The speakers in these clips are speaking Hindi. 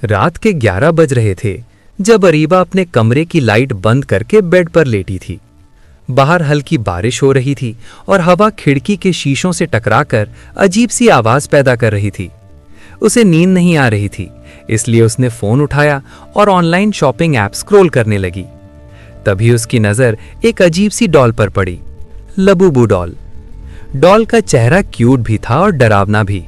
रात के 11 बज रहे थे जब अरीबा अपने कमरे की लाइट बंद करके बेड पर लेटी थी। बाहर हल्की बारिश हो रही थी और हवा खिड़की के शीशों से टकराकर अजीब सी आवाज पैदा कर रही थी। उसे नींद नहीं आ रही थी, इसलिए उसने फोन उठाया और ऑनलाइन शॉपिंग ऐप स्क्रॉल करने लगी। तभी उसकी नजर एक अजीब सी डॉल पर पड़ी, लबूबू डॉल। डॉल का चेहरा क्यूट भी था और डरावना भी।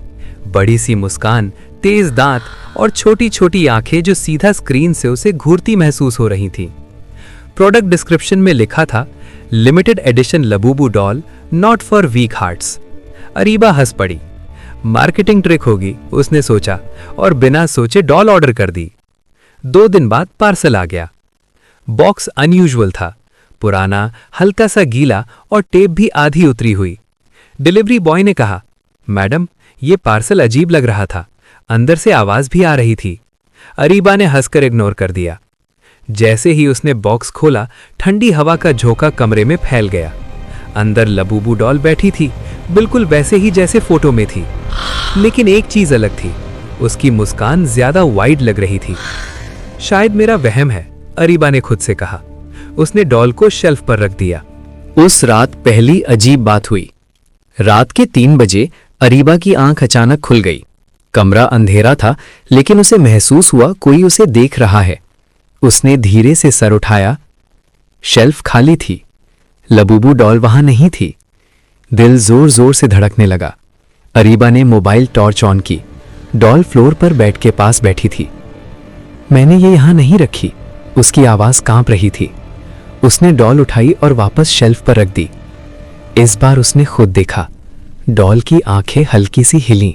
बड़ी सी मुस्कान, तेज दांत और छोटी छोटी आंखें जो सीधा स्क्रीन से उसे घूरती महसूस हो रही थीं। प्रोडक्ट डिस्क्रिप्शन में लिखा था, limited edition Labubu doll, not for weak hearts. Areeba हंस पड़ी। मार्केटिंग ट्रिक होगी, उसने सोचा और बिना सोचे डॉल ऑर्डर कर दी। 2 दिन बाद पार्सल आ गया। बॉक्स अनयूजुअल था, पुराना, हल्का सा गीला और टेप भी आधी उतरी हुई। डिलीवरी बॉय ने कहा, मैडम, ये पार्सल अजीब लग रहा था, अंदर से आवाज भी आ रही थी। अरीबा ने हंसकर इग्नोर कर दिया। जैसे ही उसने बॉक्स खोला, ठंडी हवा का झोंका कमरे में फैल गया। अंदर लबूबू डॉल बैठी थी, बिल्कुल वैसे ही जैसे फोटो में थी। लेकिन एक चीज अलग थी, उसकी मुस्कान ज्यादा वाइड लग रही थी। शायद मेरा वहम है, अरीबा ने खुद से कहा। उसने डॉल को शेल्फ पर रख दिया। उस रात पहली अजीब बात हुई। रात के 3 बजे अरीबा की आंख अचानक खुल गई। कमरा अंधेरा था, लेकिन उसे महसूस हुआ कोई उसे देख रहा है। उसने धीरे से सर उठाया। शेल्फ खाली थी, लबूबू डॉल वहां नहीं थी। दिल जोर जोर से धड़कने लगा। अरीबा ने मोबाइल टॉर्च ऑन की। डॉल फ्लोर पर बेड के पास बैठी थी। मैंने ये यहां नहीं रखी, उसकी आवाज कांप रही थी। उसने डॉल उठाई और वापस शेल्फ पर रख दी। इस बार उसने खुद देखा। डॉल की आंखें हल्की सी हिलीं।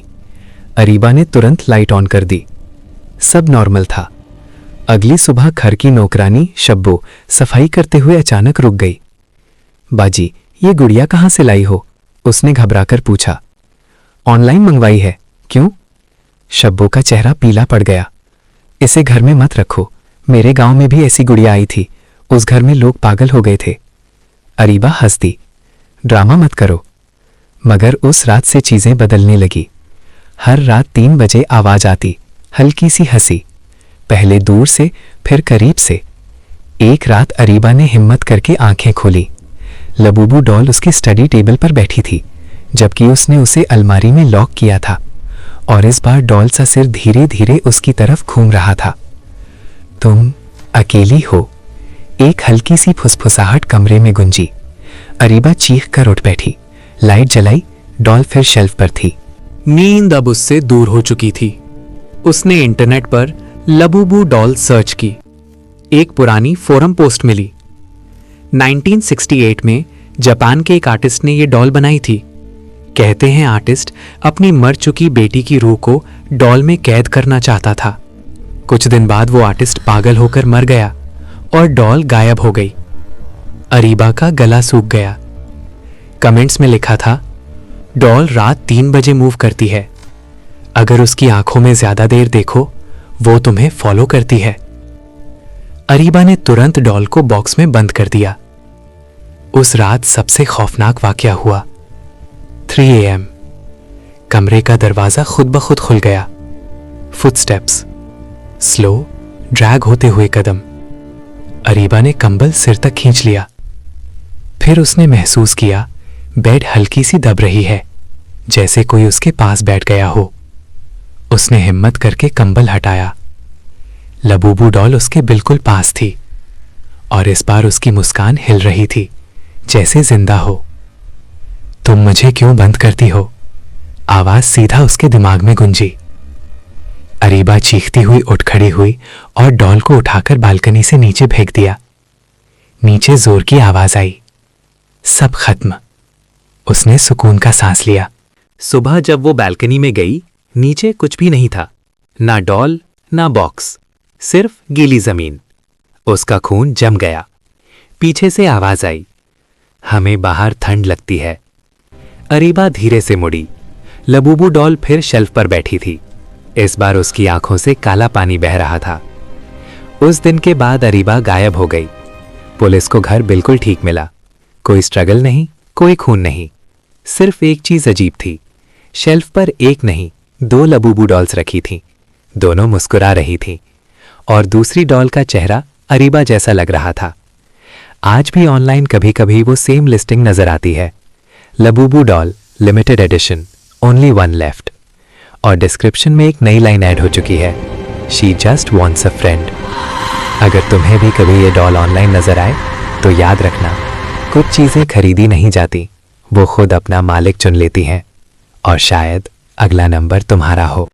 अरीबा ने तुरंत लाइट ऑन कर दी। सब नॉर्मल था। अगली सुबह घर की नौकरानी शब्बो सफाई करते हुए अचानक रुक गई। बाजी, ये गुड़िया कहाँ से लाई हो? उसने घबराकर पूछा। ऑनलाइन मंगवाई है। क्यों? शब्बो का चेहरा पीला पड़ गया। इसे घर में मत रखो, मेरे गांव में भी ऐसी गुड़िया आई थी, उस घर में लोग पागल हो गए थे। अरीबा हंस दी। ड्रामा मत करो। मगर उस रात से चीजें बदलने लगी। हर रात 3 बजे आवाज आती, हल्की सी हंसी, पहले दूर से फिर करीब से। एक रात अरीबा ने हिम्मत करके आंखें खोली। लबूबू डॉल उसके स्टडी टेबल पर बैठी थी, जबकि उसने उसे अलमारी में लॉक किया था। और इस बार डॉल सा सिर धीरे धीरे उसकी तरफ घूम रहा था। तुम अकेली हो? एक हल्की सी फुसफुसाहट कमरे में गुंजी। अरीबा चीख कर उठ बैठी। लाइट जलाई। डॉल फिर शेल्फ पर थी। नींद अब उससे दूर हो चुकी थी। उसने इंटरनेट पर लबूबू डॉल सर्च की। एक पुरानी फोरम पोस्ट मिली। 1968 में जापान के एक आर्टिस्ट ने यह डॉल बनाई थी। कहते हैं आर्टिस्ट अपनी मर चुकी बेटी की रूह को डॉल में कैद करना चाहता था। कुछ दिन बाद वो आर्टिस्ट पागल होकर मर गया और डॉल गायब हो गई। अरीबा का गला सूख गया। कमेंट्स में लिखा था, डॉल रात 3 बजे मूव करती है। अगर उसकी आंखों में ज्यादा देर देखो, वो तुम्हें फॉलो करती है। अरीबा ने तुरंत डॉल को बॉक्स में बंद कर दिया। उस रात सबसे खौफनाक वाकया हुआ। 3 AM कमरे का दरवाजा खुद ब खुद खुल गया। फुटस्टेप्स, स्लो, ड्रैग होते हुए कदम। अरीबा ने कंबल सिर तक खींच लिया। फिर उसने महसूस किया बेड हल्की सी दब रही है, जैसे कोई उसके पास बैठ गया हो। उसने हिम्मत करके कंबल हटाया। लबूबू डॉल उसके बिल्कुल पास थी और इस बार उसकी मुस्कान हिल रही थी, जैसे जिंदा हो। तुम मुझे क्यों बंद करती हो? आवाज सीधा उसके दिमाग में गुंजी। अरीबा चीखती हुई उठ खड़ी हुई और डॉल को उठाकर बालकनी से नीचे फेंक दिया। नीचे जोर की आवाज आई। सब खत्म। उसने सुकून का सांस लिया। सुबह जब वो बालकनी में गई, नीचे कुछ भी नहीं था, ना डॉल ना बॉक्स, सिर्फ गीली जमीन। उसका खून जम गया। पीछे से आवाज आई, हमें बाहर ठंड लगती है। अरीबा धीरे से मुड़ी। लबूबू डॉल फिर शेल्फ पर बैठी थी। इस बार उसकी आंखों से काला पानी बह रहा था। उस दिन के बाद अरीबा गायब हो गई। पुलिस को घर बिल्कुल ठीक मिला। कोई स्ट्रगल नहीं, कोई खून नहीं। सिर्फ एक चीज अजीब थी, शेल्फ पर एक नहीं 2 लबूबू डॉल्स रखी थीं, दोनों मुस्कुरा रही थीं और दूसरी डॉल का चेहरा अरीबा जैसा लग रहा था। आज भी ऑनलाइन कभी कभी वो सेम लिस्टिंग नजर आती है, Labubu doll limited edition, only one left, और डिस्क्रिप्शन में एक नई लाइन ऐड हो चुकी है, she just wants a friend. अगर तुम्हें भी कभी ये डॉल ऑनलाइन नजर आए तो याद रखना, कुछ चीजें खरीदी नहीं जाती, वो खुद अपना मालिक चुन लेती हैं, और शायद अगला नंबर तुम्हारा हो।